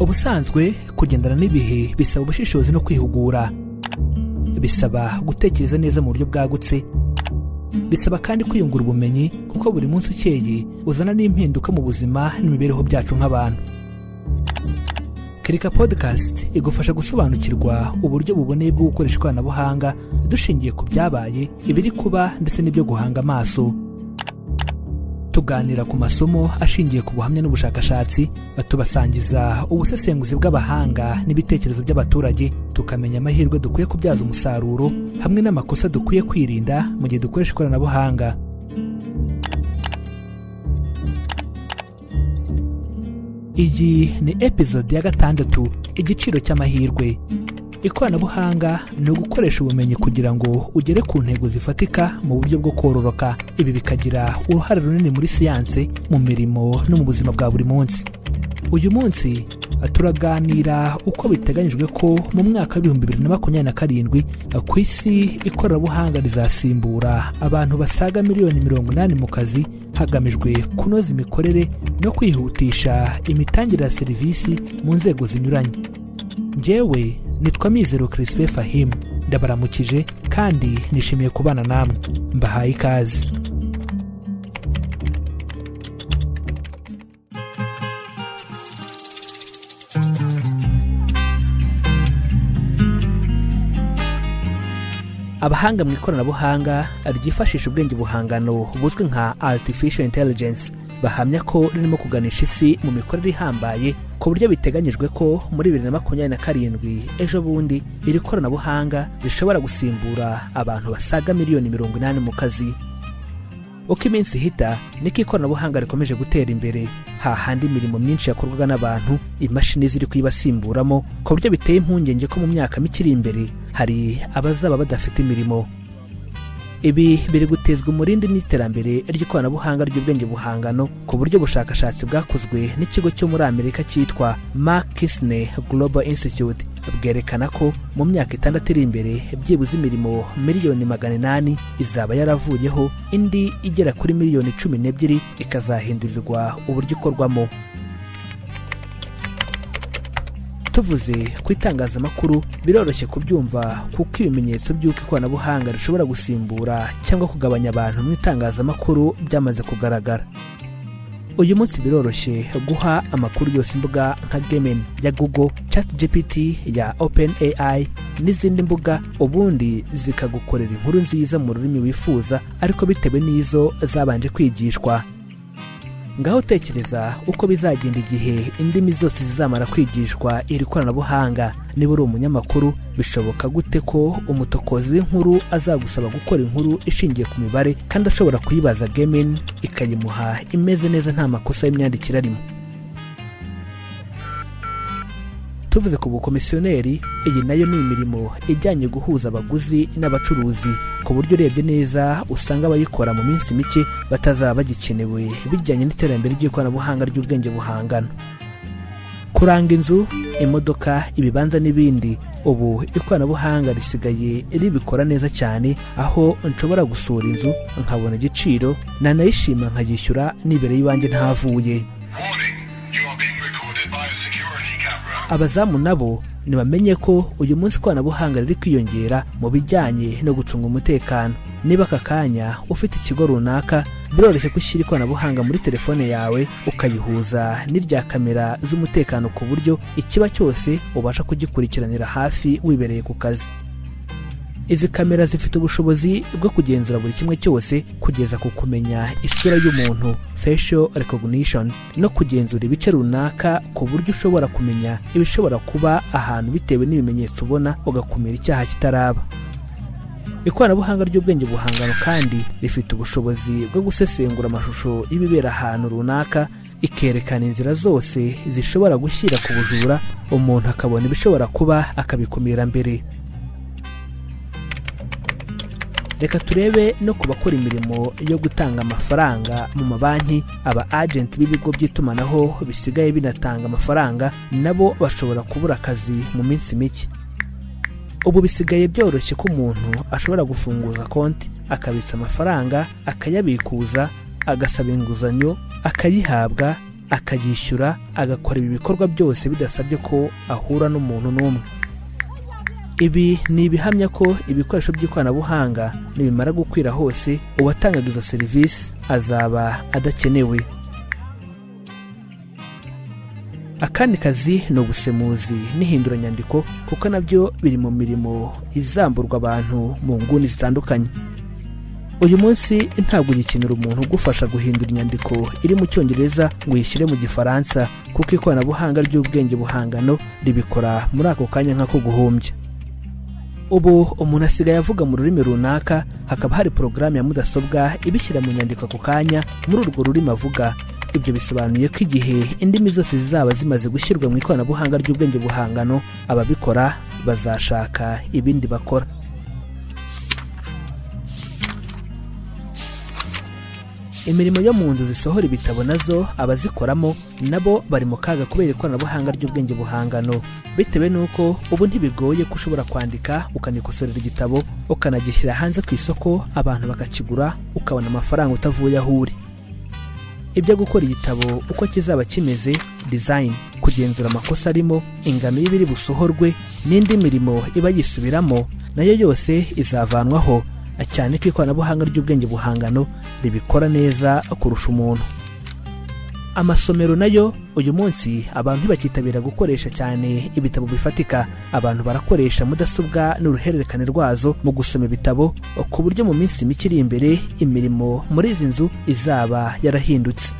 ubusanzwe kugendana n'ibihe bisaba ubushishozi no kwihugura, bisaba gutekereza neza mu buryo bwagutse, bisaba kandi kwiyungura ubumenyi kuko buri munsi ukeye uzana n'impinduka mu buzima n'imibereho byacu nk'abantu. Kirika Podcast igufasha gusobanukirwa uburyo buboneye bwo gukoresha ikoranabuhanga dushingiye ku byabaye, ibiri kuba ndetse n'ibyo guhanga amaso. Tuganira ku masomo ashingiye ku buhamya n'ubushakashatsi, tubasangiza ubusesenguzi bw'abahanga n'ibitekerezo by'abaturage, tukamenya amahirwe dukwiye kubyaza umusaruro hamwe n'amakosa dukwiye kwirinda mu gihe dukoresha ikoranabuhanga. Iyi ni episode ya 6, igiciro cy'amahirwe. Ikoranabuhanga ni ugukoresha ubumenyi kugira ngo ugere ku ntego zifatika mu buryo bwo kororoka. Ibi bikagira uruhare runini muri siyanse, mu mirimo no mu buzima bwa buri munsi. Uyu munsi turaganira uko biteganyijwe ko mu mwaka wa 2027 ku isi ikoranabuhanga rizasimbura abantu basaga miliyoni 80 mu kazi, hagamijwe kunoza imikorere no kwihutisha imitangire ya serivisi mu nzego zinyuranye. Njyewe nitwa Mizero Crispin Fahim, ndabaramukije kandi nishimiye kubana namwe. Mbahaye ikaze. Abahanga mu ikoranabuhanga ryifashisha ubwenge buhangano buzwi nka Artificial Intelligence bahamya ko ririmo kuganisha isi mu mikorere ihambaye, ku buryo biteganyijwe ko muri 2027 ejo bundi iri koranabuhanga rishobora gusimbura abantu basaga miliyoni 80 mu kazi. Uko iminsi ihita niko ikoranabuhanga rikomeje gutera imbere, hahandi imirimo myinshi yakorwaga n'abantu imashini ziri kuyibasimburamo, ku buryo biteye impungenge ko mu myaka mike iri imbere hari abazaba badafite imirimo. Ibi biri gutezwa umurindi n'iterambere ry'ikoranabuhanga ry'ubwenge buhangano, ku buryo ubushakashatsi bwakozwe n'ikigo cyo muri Amerika cyitwa McKinsey Global Institute bwerekana ko mu myaka 6 iri imbere byibuze imirimo miliyoni 800 izaba yaravuyeho, indi igera kuri miliyoni 12 ikazahindurirwa uburyo ikorwamo. Tuvuze ku itangazamakuru biroroshye kubyumva kuko ibimenyetso by'uko ikoranabuhanga rishobora gusimbura cyangwa kugabanya abantu mu itangazamakuru byamaze kugaragara. Uyu munsi biroroshye guha amakuru yose imbuga nka Gemini ya Google, ChatGPT ya OpenAI n'izindi mbuga, ubundi zikagukorera inkuru nziza mu rurimi wifuza, ariko bitewe n'izo zabanje kwigishwa. Ngaho tekereza uko bizagenda igihe indimi zose zizamara kwigishwa iri koranabuhanga. Niba uri umunyamakuru, bishoboka gute ko umutokozi w'inkuru azagusaba gukora inkuru ishingiye ku mibare kandi ashobora kuyibaza Gemini ikayimuha imeze neza nta makosa y'imyandikire arimo? Tuvuze ku bukomisiyoneri, iyi nayo ni imirimo ijyanye guhuza abaguzi n'abacuruzi, ku buryo urebye neza usanga abayikora mu minsi mike batazaba bagikenewe bijyanye n'iterambere ry'ikoranabuhanga ry'ubwenge buhangano. Kuranga inzu, imodoka, ibibanza n'ibindi, ubu ikoranabuhanga risigaye ribikora neza cyane, aho nshobora gusura inzu nkabona igiciro, nanayishima nkayishyura nibereye iwanjye ntavuye. Abazamu nabo nibamenye ko uyu munsi ikoranabuhanga riri kwiyongera mu bijyanye no gucunga umutekano. Niba aka kanya ufite ikigo runaka, biroroshye gushyira ikoranabuhanga muri telefone yawe ukayihuza n'irya kamera z'umutekano, ku buryo ikiba cyose ubasha kugikurikiranira hafi wibereye ku kazi. Izi kamera zifite ubushobozi bwo kugenzura buri kimwe cyose, kugeza ku kumenya isura y'umuntu facial recognition, no kugenzura ibice runaka, ku buryo ushobora kumenya ibishobora kuba ahantu bitewe n'ibimenyetso ubona, ugakumira icyaha kitaraba. Ikoranabuhanga ry'ubwenge buhangano kandi rifite ubushobozi bwo gusesengura amashusho y'ibibera ahantu runaka, ikerekana inzira zose zishobora gushyira ku bujura, umuntu akabona ibishobora kuba akabikumira mbere. Reka turebe no ku bakora imirimo yo gutanga amafaranga mu mabanki. Aba agent b'ibigo by'itumanaho bisigaye binatanga amafaranga nabo bashobora kubura akazi mu minsi mike. Ubu bisigaye byoroshye ko umuntu ashobora gufunguza konti, akabitsa amafaranga, akayabikuza, agasaba inguzanyo, akayihabwa, akayishyura agakora ibi bikorwa byose bidasabye ko ahura n'umuntu n'umwe. Ibi ni ibihamya ko ibikoresho by'ikoranabuhanga nibimara gukwira hose uwatangaga izo serivisi azaba adakenewe. Akandi kazi ni ubusemuzi n'ihinduranyandiko kuko nabyo biri mu mirimo izamburwa abantu mu nguni zitandukanye. Uyu munsi ntabwo gikenera umuntu ugufasha guhindura inyandiko iri mu Cyongereza ngo uyishyire mu Gifaransa kuko ikoranabuhanga ry'ubwenge buhangano ribikora muri ako kanya nk'ako guhumbya. Ubu umuntu asigaye avuga mu rurimi runaka, hakaba hari porogaramu ya mudasobwa ibishyira mu nyandiko ako kanya muri urwo rurimi avuga. Ibyo bisobanuye ko igihe indimi zose zizaba zimaze gushyirwa mu ikoranabuhanga ry'ubwenge buhangano, ababikora bazashaka ibindi bakora. Imirimo yo mu nzu zisohora ibitabo nazo abazikoramo nabo bari mu kaga kubera ikoranabuhanga ry'ubwenge buhangano, bitewe n'uko ubu ntibigoye ko ushobora kwandika ukanikosorera igitabo ukanagishyira hanze ku isoko abantu bakakigura ukabona amafaranga utavuye aho uri. Ibyo gukora igitabo uko kizaba kimeze, design, kugenzura amakosa arimo, ingano y'ibiri busohorwe n'indi mirimo iba yisubiramo nayo yose izavanwaho, cyane ko ikoranabuhanga ry'ubwenge buhangano ribikora neza kurusha umuntu. Amasomero nayo uyu munsi abantu ntibakitabira gukoresha cyane ibitabo bifatika, abantu barakoresha mudasobwa n'uruhererekane rwazo mu gusoma ibitabo, ku buryo mu minsi mike iri imbere imirimo muri izi nzu izaba yarahindutse.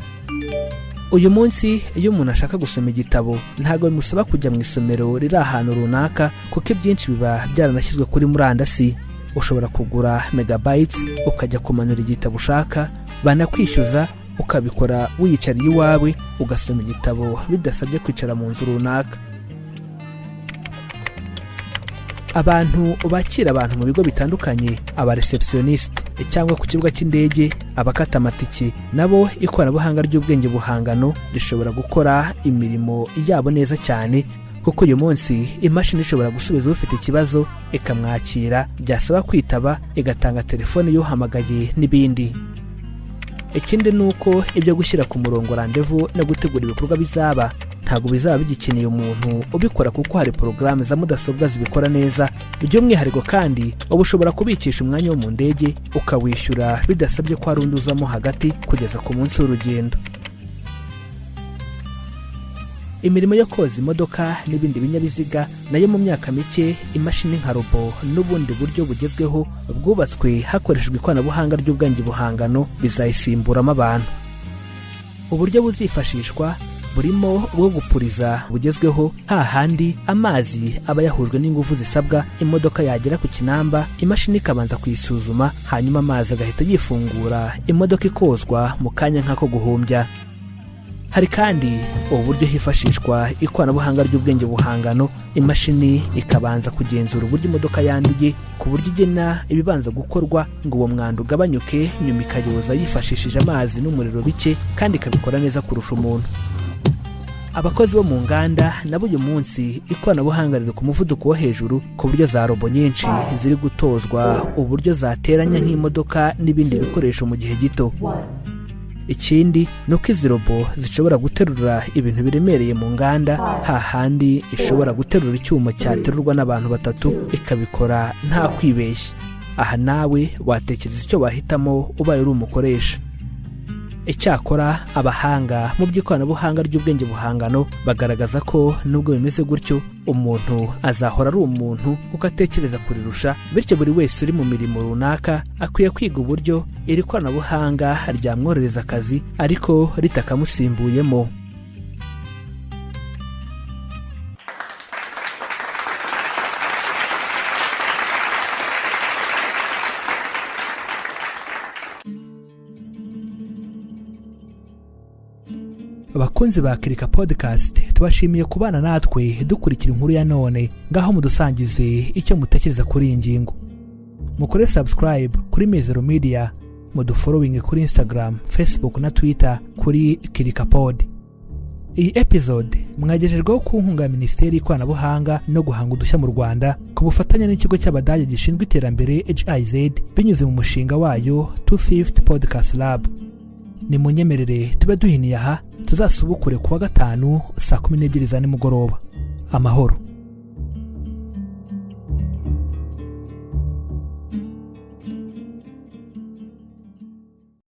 Uyu munsi iyo umuntu ashaka gusoma igitabo ntabwo bimusaba kujya mu isomero riri ahantu runaka kuko ibyinshi biba byaranashyizwe kuri murandasi. Ushobora kugura megabytes ukajya kumanura igitabo ushaka, banakwishyuza ukabikora wiyicariye iwawe ugasoma igitabo bidasabye kwicara mu nzu runaka. Abantu bakira abantu mu bigo bitandukanye, aba receptionist cyangwa ku kibuga cy'indege, abakata amatike, nabo ikoranabuhanga ry'ubwenge buhangano rishobora gukora imirimo yabo neza cyane kuko uyu munsi imashini ishobora gusubiza ufite ikibazo ikamwakira, byasaba kwitaba igatanga telefone y'uhamagaye n'ibindi. Ikindi ni uko ibyo gushyira ku murongo randevu no gutegura ibikorwa bizaba ntabwo bizaba bigikeneye umuntu ubikora kuko hari porogaramu za mudasobwa zibikora neza. By'umwihariko kandi uba ushobora kubikisha umwanya wo mu ndege ukawishyura bidasabye ko hari undi uzamo hagati kugeza ku munsi w'urugendo. Imirimo yo koza imodoka n'ibindi binyabiziga nayo mu myaka mike imashini nka robo n'ubundi buryo bugezweho bwubatswe hakoreshejwe ikoranabuhanga ry'ubwenge buhangano bizayisimburamo abantu. Uburyo buzifashishwa burimo bwo gupuriza bugezweho, hahandi amazi aba yahujwe n'ingufu zisabwa, imodoka yagera ku kinamba imashini ikabanza kuyisuzuma hanyuma amazi agahita yifungura, imodoka ikozwa mu kanya nk'ako guhumbya. Hari kandi uburyo hifashishwa ikoranabuhanga ry'ubwenge buhangano, imashini ikabanza kugenzura uburyo imodoka yanduye ku buryo igena ibibanza gukorwa ngo uwo mwanda ugabanyuke, nyuma ikayoza yifashishije amazi n'umuriro bike kandi ikabikora neza kurusha umuntu. Abakozi bo mu nganda nabo uyu munsi ikoranabuhanga riri ku muvuduko wo hejuru ku buryo za robo nyinshi ziri gutozwa uburyo zateranya nk'imodoka n'ibindi bikoresho mu gihe gito. Ikindi ni uko izi robo zishobora guterura ibintu biremereye mu nganda, hahandi ishobora guterura icyuma cyaterurwa n'abantu batatu ikabikora nta kwibeshya. Aha nawe watekereza icyo wahitamo ubaye uri umukoresha. Icyakora abahanga mu by'ikoranabuhanga ry'ubwenge buhangano bagaragaza ko nubwo bimeze gutyo umuntu azahora ari umuntu kuko atekereza kurirusha, bityo buri wese uri mu mirimo runaka akwiye kwiga uburyo iri koranabuhanga ryamworohereza akazi ariko ritakamusimbuyemo. Abakunzi ba Kirika Podcast tubashimiye kubana natwe dukurikira inkuru ya none, ngaho mudusangize icyo mutekereza kuri iyi ngingo. Mukore subscribe kuri Mizero Media, mudufollowing kuri Instagram, Facebook na Twitter kuri Kirika Pod. Iyi episode mwagejejweho ku nkunga ya Minisiteri y'Ikoranabuhanga no guhanga udushya mu Rwanda ku bufatanye n'ikigo cy'Abadage gishinzwe iterambere HIZ binyuze mu mushinga wayo 250 Podcast Lab. ni munyemerere tube duhiniye aha, tuzasubukure kuwa gatanu saa 12 za nimugoroba. Amahoro.